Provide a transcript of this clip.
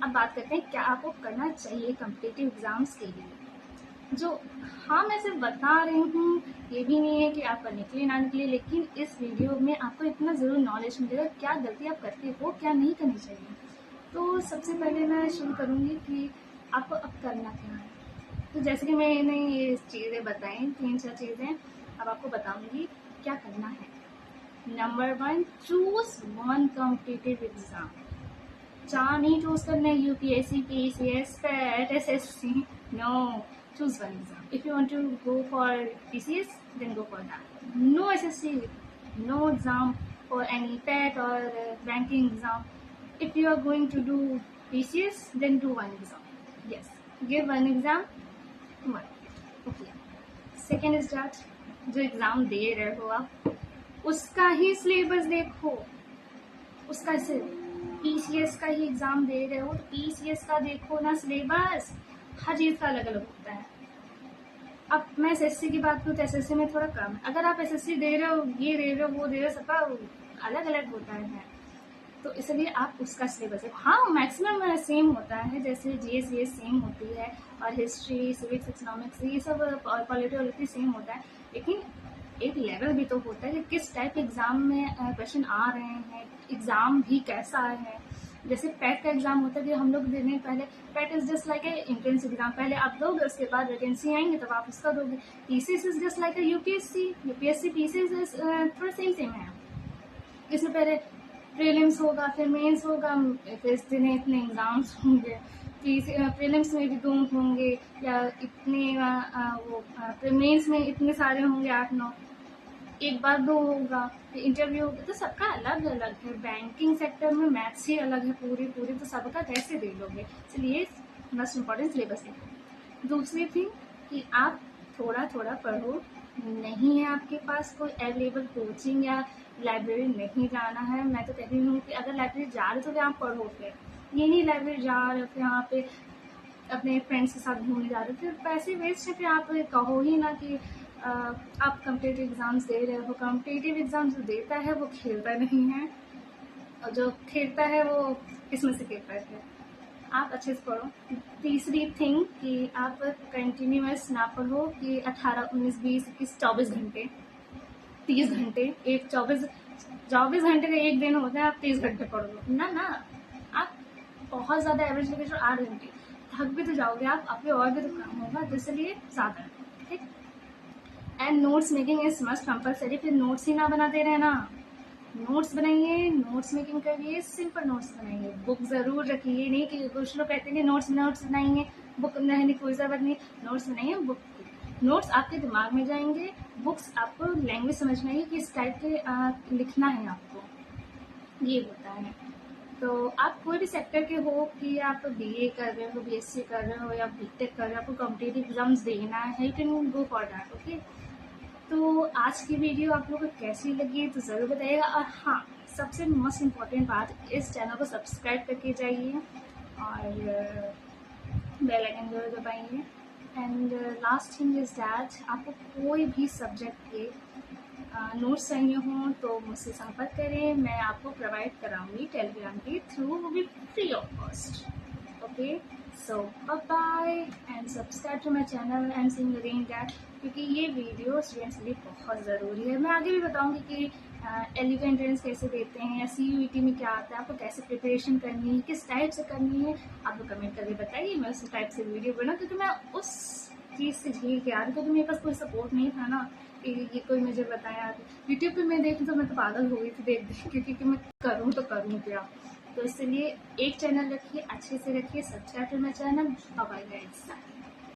अब बात करते हैं क्या आपको करना चाहिए कॉम्पिटिटिव एग्ज़ाम्स के लिए। जो हाँ, मैं सिर्फ बता रही हूँ, ये भी नहीं है कि आपका निकले ना निकले, लेकिन इस वीडियो में आपको इतना ज़रूर नॉलेज मिलेगा क्या गलती आप करते हो, क्या नहीं करनी चाहिए। तो सबसे पहले मैं शुरू करूँगी कि आपको अब करना क्या है। तो जैसे कि मैंने ये चीज़ें बताई, 3-4 चीज़ें अब आपको बताऊँगी क्या करना है। Number 1, choose one competitive exam. 4 नहीं चूज़ करना है, UPSC, PCS, PET, SSC, no, choose one exam. If you want to go for PCS, then go for that. No SSC, no exam for any PET or banking exam. If you are going to do PCS, then do one exam. Yes, give one exam, one. Okay. Second is that जो exam दे रहे हो आप उसका ही syllabus देखो, उसका सिर्फ PCS का ही exam दे रहे हो तो पीसीएस का देखो ना सिलेबस, हर चीज़ का अलग अलग होता है। अब मैं एसएससी की बात करूँ तो एसएससी में थोड़ा कम है। अगर आप एसएससी दे रहे हो, ये दे रहे हो, वो दे रहे हो, सबका अलग अलग होता है, तो इसलिए आप उसका सिलेबस है। हाँ, मैक्सिमम सेम होता है, जैसे जीएस सेम होती है और हिस्ट्री, सिविक्स, इकोनॉमिक्स, ये सब पॉलिटी सेम होता है, लेकिन एक लेवल भी तो होता है कि किस टाइप के एग्ज़ाम में क्वेश्चन आ रहे हैं, एग्ज़ाम भी कैसा है। जैसे पैट का एग्ज़ाम होता है कि हम लोग देने पहले, PAT is just like a entrance exam, पहले आप दोगे, उसके बाद वैकेंसी आएंगे तब आप उसका दोगे। PCS is just like a UPSC PCS थोड़ा सेम है। इसमें पहले प्रीलिम्स होगा, फिर मेंस होगा, फिर इतने एग्ज़ाम्स होंगे, प्रीलिम्स में भी 2 होंगे या इतने मेंस में इतने सारे होंगे 8-9, एक बार 2 होगा, फिर इंटरव्यू होगा, तो सबका अलग अलग है। बैंकिंग सेक्टर में मैथ्स ही अलग है पूरी, तो सबका कैसे दे लोगे, इसलिए मोस्ट इम्पॉर्टेंट सिलेबस है। दूसरी थिंग कि आप थोड़ा थोड़ा पढ़ो, नहीं है आपके पास कोई अवेलेबल कोचिंग या लाइब्रेरी नहीं जाना है, मैं तो कहती हूँ कि अगर लाइब्रेरी जा रहे हो तो आप पढ़ो, फिर ये नहीं लाइब्रेरी जा रहे हो फिर यहाँ पे अपने फ्रेंड्स के साथ घूमने जा रहे हो, फिर पैसे वेस्ट है, फिर आप कहो ही ना कि आप कॉम्पिटिटिव एग्ज़ाम्स दे रहे हो। कॉम्पिटिटिव एग्ज़ाम्स जो देता है वो खेलता नहीं है, और जो खेलता है वो किस्मत से खेलता है। आप अच्छे से पढ़ो। तीसरी थिंग कि आप कंटिन्यूअस ना पढ़ो कि 18, 19, 20, 21, 24 घंटे, 30 घंटे, एक 24 घंटे का एक दिन होता है, आप 30 घंटे पढ़ो ना। आप बहुत ज़्यादा एवरेज लेके जो 8 घंटे, थक भी तो जाओगे आप, आपके और भी तो काम होगा, तो इसलिए ज़्यादा, ठीक। And notes making is must compulsory. फिर नोट्स ही ना बनाते रहना, नोट्स बनाइए, नोट्स मेकिंग करिए, सिंपल नोट्स बनाइए, बुक ज़रूर रखिए। नहीं कि कुछ लोग कहते हैं नोट्स बनाएंगे, बुक नहीं, कोई ज़रूरत नहीं, नोट्स बनाइए, बुक। नोट्स आपके दिमाग में जाएंगे, बुक्स आपको लैंग्वेज समझ में आएगी कि इस टाइप के लिखना है आपको, ये होता है। तो आप कोई भी सेक्टर के हो, कि आप बीए कर रहे हो, बीएससी कर रहे हो या बीटेक कर रहे हो, आपको कॉम्पिटिटिव एग्जाम्स देना है, you can go for that, okay. तो आज की वीडियो आप लोगों को कैसी लगी तो ज़रूर बताइएगा। और हाँ, सबसे मोस्ट इम्पॉर्टेंट बात, इस चैनल को सब्सक्राइब करके जाइए और बेल आइकन जरूर दबाइए। And last thing is that, आपको कोई भी सब्जेक्ट के नोट्स चाहिए हों तो मुझसे संपर्क करें, मैं आपको प्रोवाइड कराऊंगी टेलीग्राम के थ्रू, वो भी free of cost, okay. So bye and subscribe to my channel and seeing again that, क्योंकि ये वीडियो स्टूडेंट्स के लिए बहुत ज़रूरी है। मैं आगे भी बताऊंगी कि एलयू का एंट्रेंस कैसे देते हैं या CUET में क्या आता है, आपको कैसे प्रिपरेशन करनी है, किस टाइप से करनी है, आप लोग कमेंट करके बताइए, मैं उस टाइप से वीडियो बनाऊँ, क्योंकि मैं उस चीज़ से झील के आ रही, क्योंकि मेरे पास कोई सपोर्ट नहीं था ना कि ये कोई मुझे बताया। यूट्यूब पे मैं देखी तो मैं तो पागल हो गई थी देख क्योंकि मैं करूँ तो करूँ क्या। तो इसलिए एक चैनल रखिए, अच्छे से रखिए, subscribe to my channel. Bye guys.